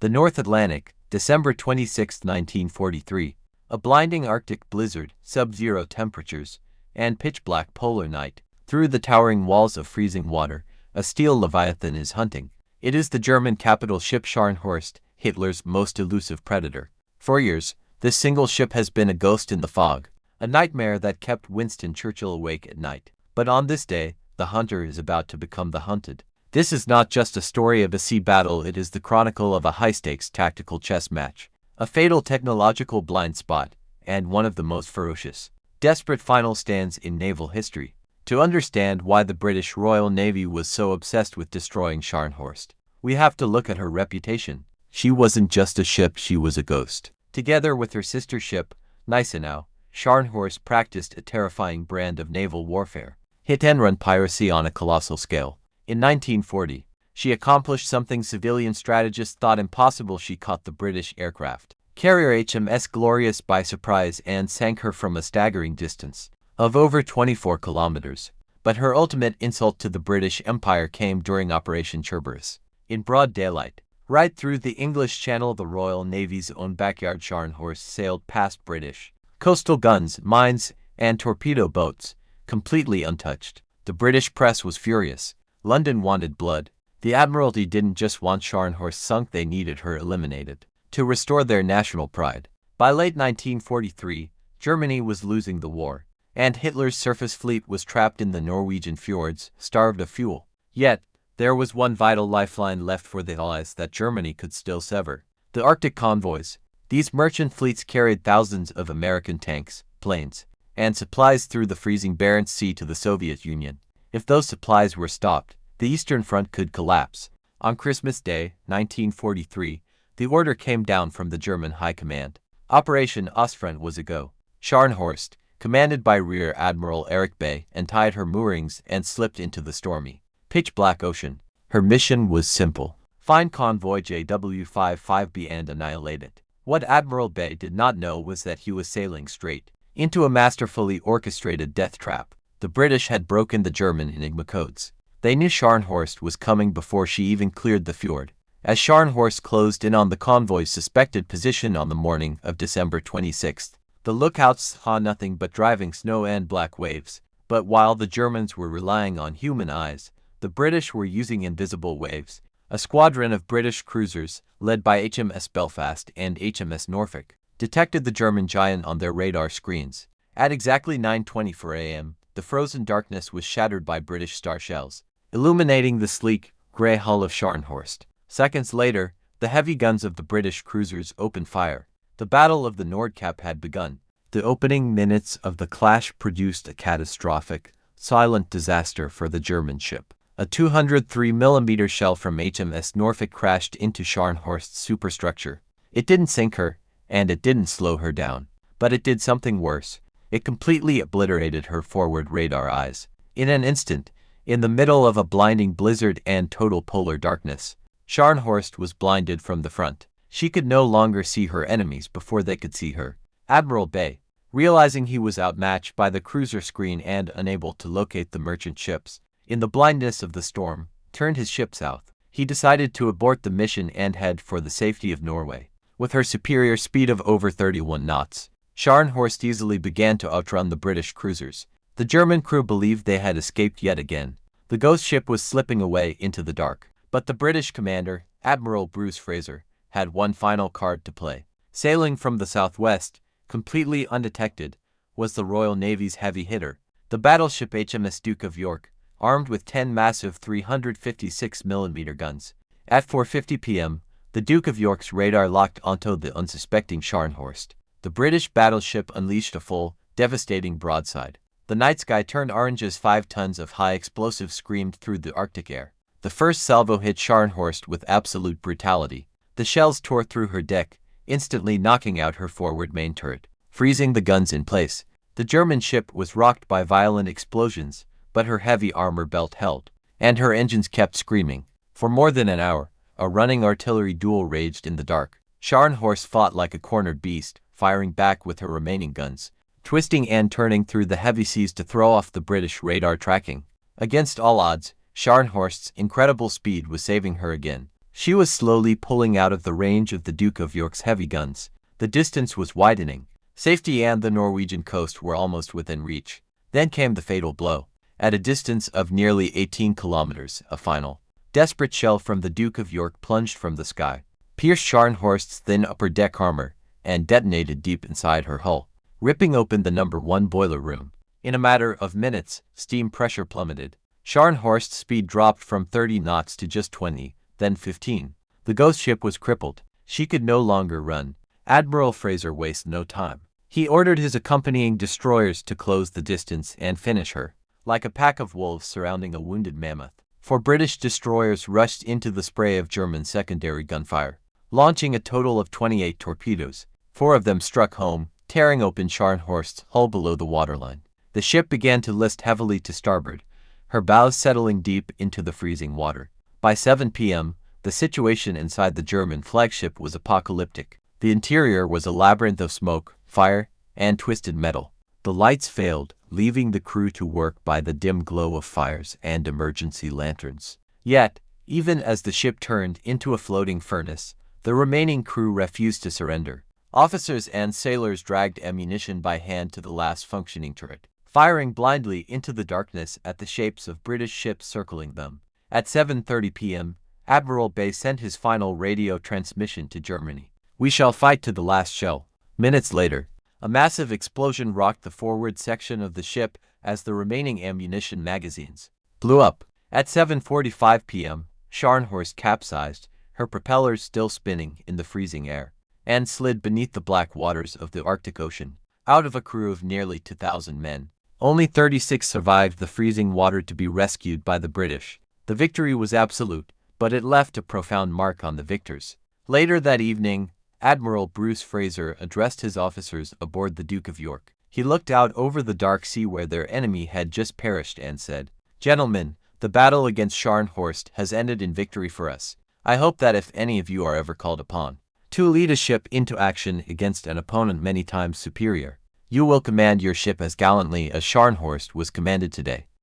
The North Atlantic, December 26, 1943. A blinding Arctic blizzard, sub-zero temperatures, and pitch-black polar night. Through the towering walls of freezing water, a steel leviathan is hunting. It is the German capital ship Scharnhorst, Hitler's most elusive predator. For years, this single ship has been a ghost in the fog, a nightmare that kept Winston Churchill awake at night. But on this day, the hunter is about to become the hunted. This is not just a story of a sea battle, it is the chronicle of a high-stakes tactical chess match, a fatal technological blind spot, and one of the most ferocious, desperate final stands in naval history. To understand why the British Royal Navy was so obsessed with destroying Scharnhorst, we have to look at her reputation. She wasn't just a ship, she was a ghost. Together with her sister ship, Gneisenau, Scharnhorst practiced a terrifying brand of naval warfare, hit-and-run piracy on a colossal scale. In 1940, she accomplished something civilian strategists thought impossible. She caught the British aircraft carrier HMS Glorious by surprise and sank her from a staggering distance of over 24 kilometers. But her ultimate insult to the British Empire came during Operation Cerberus. In broad daylight, right through the English Channel, the Royal Navy's own backyard, Scharnhorst sailed past British coastal guns, mines, and torpedo boats, completely untouched. The British press was furious. London wanted blood. The Admiralty didn't just want Scharnhorst sunk, they needed her eliminated to restore their national pride. By late 1943, Germany was losing the war, and Hitler's surface fleet was trapped in the Norwegian fjords, starved of fuel. Yet, there was one vital lifeline left for the Allies that Germany could still sever: the Arctic convoys. These merchant fleets carried thousands of American tanks, planes, and supplies through the freezing Barents Sea to the Soviet Union. If those supplies were stopped, the Eastern Front could collapse. On Christmas Day, 1943, the order came down from the German High Command. Operation Ostfront was a go. Scharnhorst, commanded by Rear Admiral Erich Bay, untied her moorings and slipped into the stormy, pitch-black ocean. Her mission was simple: find convoy JW55B and annihilate it. What Admiral Bay did not know was that he was sailing straight into a masterfully orchestrated death trap. The British had broken the German Enigma codes. They knew Scharnhorst was coming before she even cleared the fjord. As Scharnhorst closed in on the convoy's suspected position on the morning of December 26, the lookouts saw nothing but driving snow and black waves. But while the Germans were relying on human eyes, the British were using invisible waves. A squadron of British cruisers, led by HMS Belfast and HMS Norfolk, detected the German giant on their radar screens. At exactly 9:24 a.m., the frozen darkness was shattered by British star shells, illuminating the sleek, gray hull of Scharnhorst. Seconds later, the heavy guns of the British cruisers opened fire. The Battle of the Nordkap had begun. The opening minutes of the clash produced a catastrophic, silent disaster for the German ship. A 203mm shell from HMS Norfolk crashed into Scharnhorst's superstructure. It didn't sink her, and it didn't slow her down. But it did something worse. It completely obliterated her forward radar eyes. In an instant, in the middle of a blinding blizzard and total polar darkness, Scharnhorst was blinded from the front. She could no longer see her enemies before they could see her. Admiral Bay, realizing he was outmatched by the cruiser screen and unable to locate the merchant ships, in the blindness of the storm, turned his ship south. He decided to abort the mission and head for the safety of Norway. With her superior speed of over 31 knots, Scharnhorst easily began to outrun the British cruisers. The German crew believed they had escaped yet again. The ghost ship was slipping away into the dark. But the British commander, Admiral Bruce Fraser, had one final card to play. Sailing from the southwest, completely undetected, was the Royal Navy's heavy hitter, the battleship HMS Duke of York, armed with 10 massive 356mm guns. At 4:50 p.m., the Duke of York's radar locked onto the unsuspecting Scharnhorst. The British battleship unleashed a full, devastating broadside. The night sky turned orange as 5 tons of high explosives screamed through the Arctic air. The first salvo hit Scharnhorst with absolute brutality. The shells tore through her deck, instantly knocking out her forward main turret, freezing the guns in place. The German ship was rocked by violent explosions, but her heavy armor belt held, and her engines kept screaming. For more than an hour, a running artillery duel raged in the dark. Scharnhorst fought like a cornered beast, firing back with her remaining guns, twisting and turning through the heavy seas to throw off the British radar tracking. Against all odds, Scharnhorst's incredible speed was saving her again. She was slowly pulling out of the range of the Duke of York's heavy guns. The distance was widening. Safety and the Norwegian coast were almost within reach. Then came the fatal blow. At a distance of nearly 18 kilometers, a final, desperate shell from the Duke of York plunged from the sky, pierced Scharnhorst's thin upper deck armor, and detonated deep inside her hull, ripping open the number 1 boiler room. In a matter of minutes, steam pressure plummeted. Scharnhorst's speed dropped from 30 knots to just 20, then 15. The ghost ship was crippled. She could no longer run. Admiral Fraser wasted no time. He ordered his accompanying destroyers to close the distance and finish her, like a pack of wolves surrounding a wounded mammoth. 4 British destroyers rushed into the spray of German secondary gunfire, launching a total of 28 torpedoes. 4 of them struck home, tearing open Scharnhorst's hull below the waterline. The ship began to list heavily to starboard, her bows settling deep into the freezing water. By 7 p.m., the situation inside the German flagship was apocalyptic. The interior was a labyrinth of smoke, fire, and twisted metal. The lights failed, leaving the crew to work by the dim glow of fires and emergency lanterns. Yet, even as the ship turned into a floating furnace, the remaining crew refused to surrender. Officers and sailors dragged ammunition by hand to the last functioning turret, firing blindly into the darkness at the shapes of British ships circling them. At 7:30 p.m., Admiral Bay sent his final radio transmission to Germany. "We shall fight to the last shell." Minutes later, a massive explosion rocked the forward section of the ship as the remaining ammunition magazines blew up. At 7:45 p.m., Scharnhorst capsized, her propellers still spinning in the freezing air, and slid beneath the black waters of the Arctic Ocean. Out of a crew of nearly 2,000 men, only 36 survived the freezing water to be rescued by the British. The victory was absolute, but it left a profound mark on the victors. Later that evening, Admiral Bruce Fraser addressed his officers aboard the Duke of York. He looked out over the dark sea where their enemy had just perished and said, "Gentlemen, the battle against Scharnhorst has ended in victory for us. I hope that if any of you are ever called upon to lead a ship into action against an opponent many times superior, you will command your ship as gallantly as Scharnhorst was commanded today."